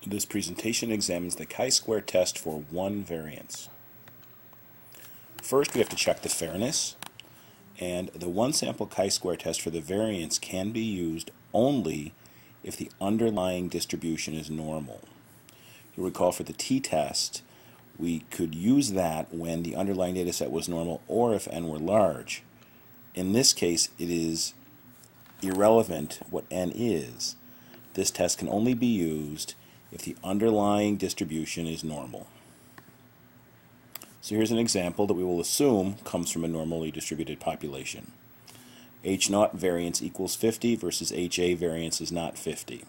This presentation examines the chi-square test for one variance. First, we have to check the fairness, and the one-sample chi-square test for the variance can be used only if the underlying distribution is normal. You'll recall for the t-test, we could use that when the underlying data set was normal or if n were large. In this case, it is irrelevant what n is. This test can only be used if the underlying distribution is normal. So here's an example that we will assume comes from a normally distributed population. H0 variance equals 50 versus HA variance is not 50.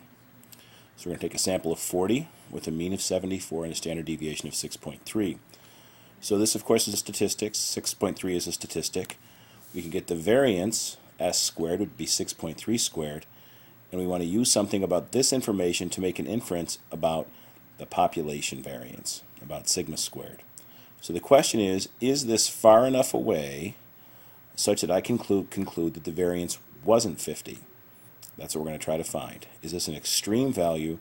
So we're going to take a sample of 40 with a mean of 74 and a standard deviation of 6.3. So this, of course, is a statistic. 6.3 is a statistic. We can get the variance, s squared would be 6.3 squared, and we want to use something about this information to make an inference about the population variance, about sigma squared. So the question is this far enough away such that I can conclude that the variance wasn't 50? That's what we're going to try to find. Is this an extreme value,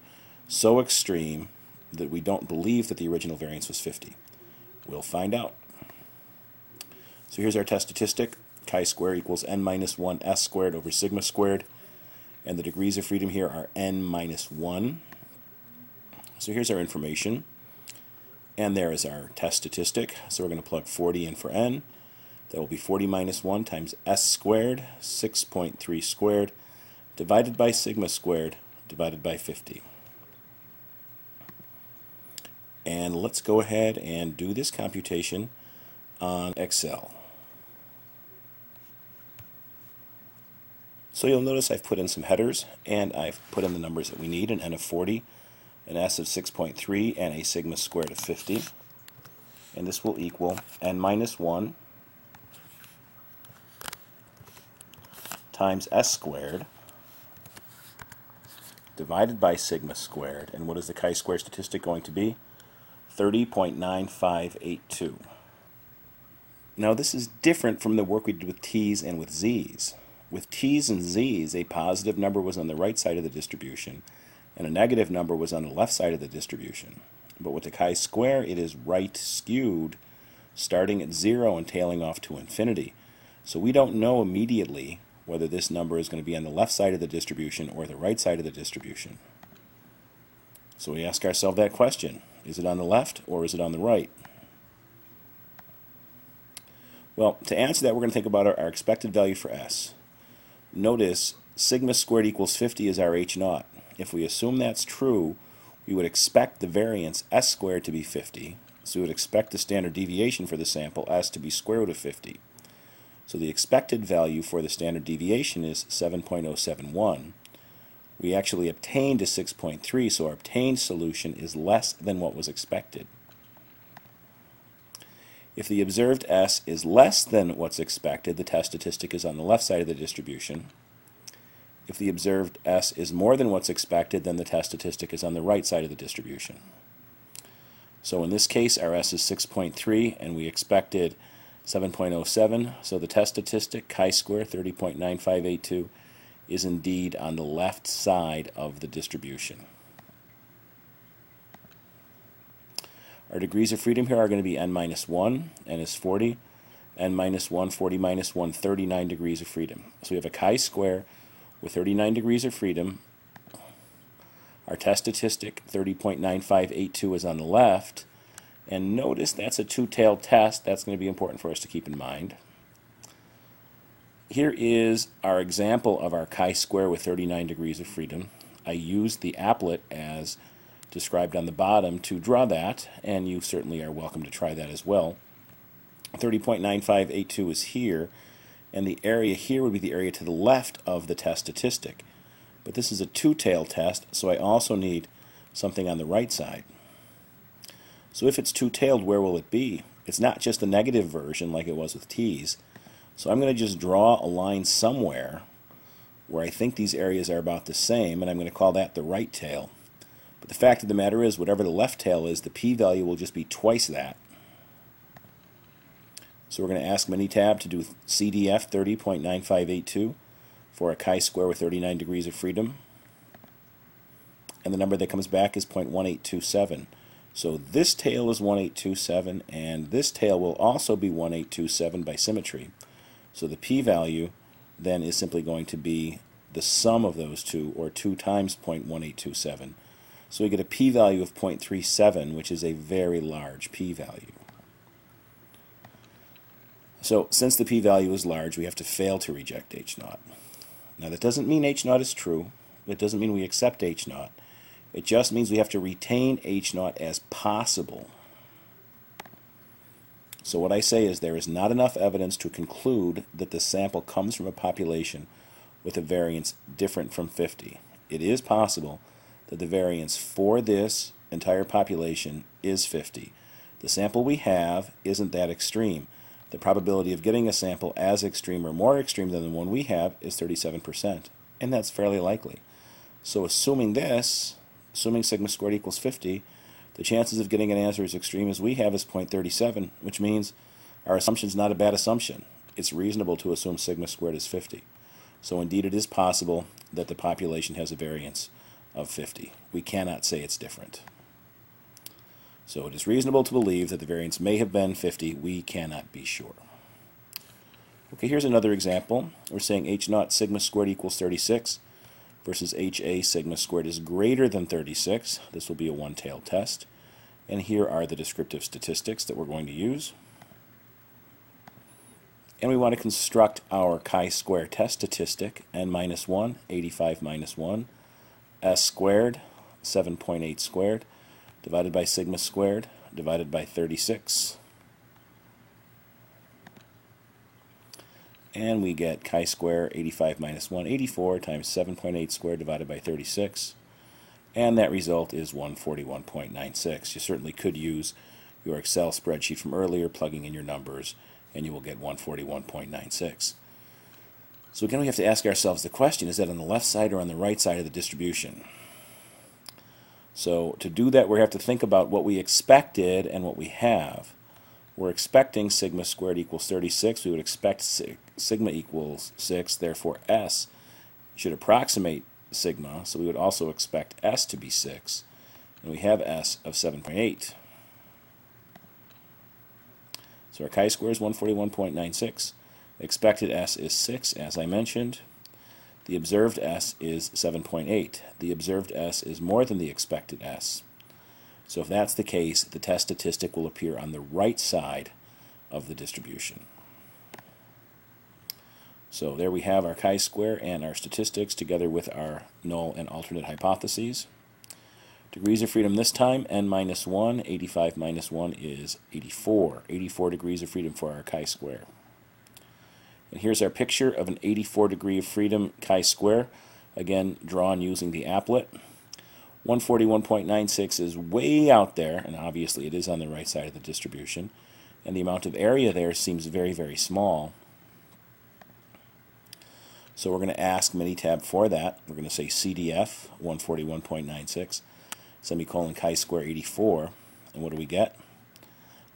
so extreme that we don't believe that the original variance was 50? We'll find out. So here's our test statistic. Chi-square equals n minus 1 s squared over sigma squared. And the degrees of freedom here are n minus 1. So here's our information. And there is our test statistic. So we're going to plug 40 in for n. That will be 40 minus 1 times s squared, 6.3 squared, divided by sigma squared, divided by 50. And let's go ahead and do this computation on Excel. So you'll notice I've put in some headers, and I've put in the numbers that we need, an n of 40, an s of 6.3, and a sigma squared of 50. And this will equal n minus 1 times s squared divided by sigma squared. And what is the chi-square statistic going to be? 30.9582. Now this is different from the work we did with t's and with z's. With t's and z's, a positive number was on the right side of the distribution, and a negative number was on the left side of the distribution. But with the chi-square, it is right skewed, starting at 0 and tailing off to infinity. So we don't know immediately whether this number is going to be on the left side of the distribution or the right side of the distribution. So we ask ourselves that question. Is it on the left or is it on the right? Well, to answer that, we're going to think about our expected value for s. Notice sigma squared equals 50 is our h0. If we assume that's true, we would expect the variance s squared to be 50. So we would expect the standard deviation for the sample s to be square root of 50. So the expected value for the standard deviation is 7.071. We actually obtained a 6.3, so our obtained solution is less than what was expected. If the observed s is less than what's expected, the test statistic is on the left side of the distribution. If the observed s is more than what's expected, then the test statistic is on the right side of the distribution. So in this case, our s is 6.3, and we expected 7.07, so the test statistic, chi-square, 30.9582, is indeed on the left side of the distribution. Our degrees of freedom here are going to be n minus 1, n is 40, n minus 1, 40 minus 1, 39 degrees of freedom. So we have a chi-square with 39 degrees of freedom. Our test statistic, 30.9582, is on the left. And notice that's a two-tailed test. That's going to be important for us to keep in mind. Here is our example of our chi-square with 39 degrees of freedom. I used the applet as described on the bottom to draw that, and you certainly are welcome to try that as well. 30.9582 is here, and the area here would be the area to the left of the test statistic. But this is a two-tailed test, so I also need something on the right side. So if it's two-tailed, where will it be? It's not just the negative version like it was with t's. So I'm going to just draw a line somewhere where I think these areas are about the same, and I'm going to call that the right tail. But the fact of the matter is, whatever the left tail is, the p-value will just be twice that. So we're going to ask Minitab to do CDF 30.9582 for a chi-square with 39 degrees of freedom. and the number that comes back is 0.1827. So this tail is 1827, and this tail will also be 1827 by symmetry. So the p-value then is simply going to be the sum of those two, or 2 times 0.1827. So we get a p-value of 0.37, which is a very large p-value. So since the p-value is large, we have to fail to reject h-naught. Now that doesn't mean h-naught is true. It doesn't mean we accept h-naught. It just means we have to retain h-naught as possible. So what I say is there is not enough evidence to conclude that the sample comes from a population with a variance different from 50. It is possible that the variance for this entire population is 50. The sample we have isn't that extreme. The probability of getting a sample as extreme or more extreme than the one we have is 37%, and that's fairly likely. So assuming this, assuming sigma squared equals 50, the chances of getting an answer as extreme as we have is 0.37, which means our assumption is not a bad assumption. It's reasonable to assume sigma squared is 50. So indeed it is possible that the population has a variance of 50. We cannot say it's different. So it is reasonable to believe that the variance may have been 50. We cannot be sure. Okay, here's another example. We're saying h-naught sigma squared equals 36 versus ha sigma squared is greater than 36. This will be a one-tailed test. And here are the descriptive statistics that we're going to use. And we want to construct our chi-square test statistic, n minus 1, 85 minus 1, s squared, 7.8 squared, divided by sigma squared, divided by 36. And we get chi-square 85 minus 1, 84 times 7.8 squared divided by 36. And that result is 141.96. You certainly could use your Excel spreadsheet from earlier, plugging in your numbers, and you will get 141.96. So again, we have to ask ourselves the question, is that on the left side or on the right side of the distribution? So to do that, we have to think about what we expected and what we have. We're expecting sigma squared equals 36. We would expect sigma equals 6. Therefore, s should approximate sigma. So we would also expect s to be 6. And we have s of 7.8. So our chi-square is 141.96. Expected s is 6, as I mentioned. The observed s is 7.8. The observed s is more than the expected s. So if that's the case, the test statistic will appear on the right side of the distribution. So there we have our chi-square and our statistics together with our null and alternate hypotheses. Degrees of freedom this time, n minus 1, 85 minus 1 is 84. 84 degrees of freedom for our chi-square. And here's our picture of an 84 degree of freedom chi-square, again drawn using the applet. 141.96 is way out there, and obviously it is on the right side of the distribution. And the amount of area there seems very, very small. So we're going to ask Minitab for that. We're going to say CDF 141.96, semicolon chi-square 84. And what do we get?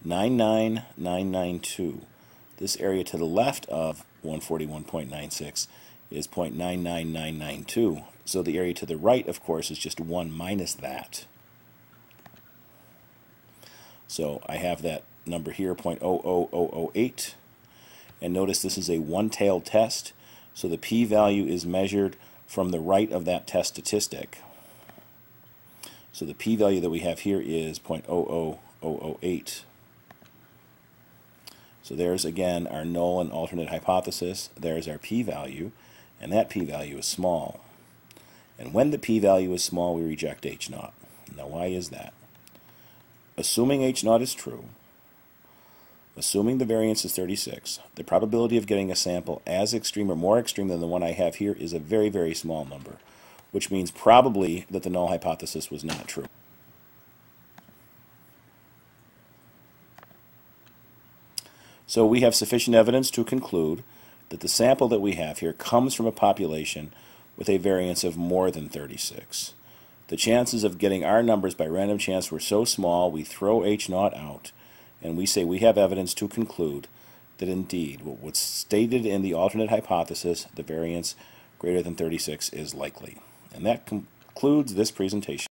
99992. This area to the left of 141.96 is 0.99992. So the area to the right, of course, is just 1 minus that. So I have that number here, 0.00008. And notice this is a one-tailed test, so the p-value is measured from the right of that test statistic. So the p-value that we have here is 0.00008. So there's again our null and alternate hypothesis. There's our p-value, and that p-value is small. And when the p-value is small, we reject h-naught. Now why is that? Assuming h-naught is true, assuming the variance is 36, the probability of getting a sample as extreme or more extreme than the one I have here is a very, very small number, which means probably that the null hypothesis was not true. So we have sufficient evidence to conclude that the sample that we have here comes from a population with a variance of more than 36. The chances of getting our numbers by random chance were so small, we throw h-naught out, and we say we have evidence to conclude that indeed what was stated in the alternate hypothesis, the variance greater than 36, is likely. And that concludes this presentation.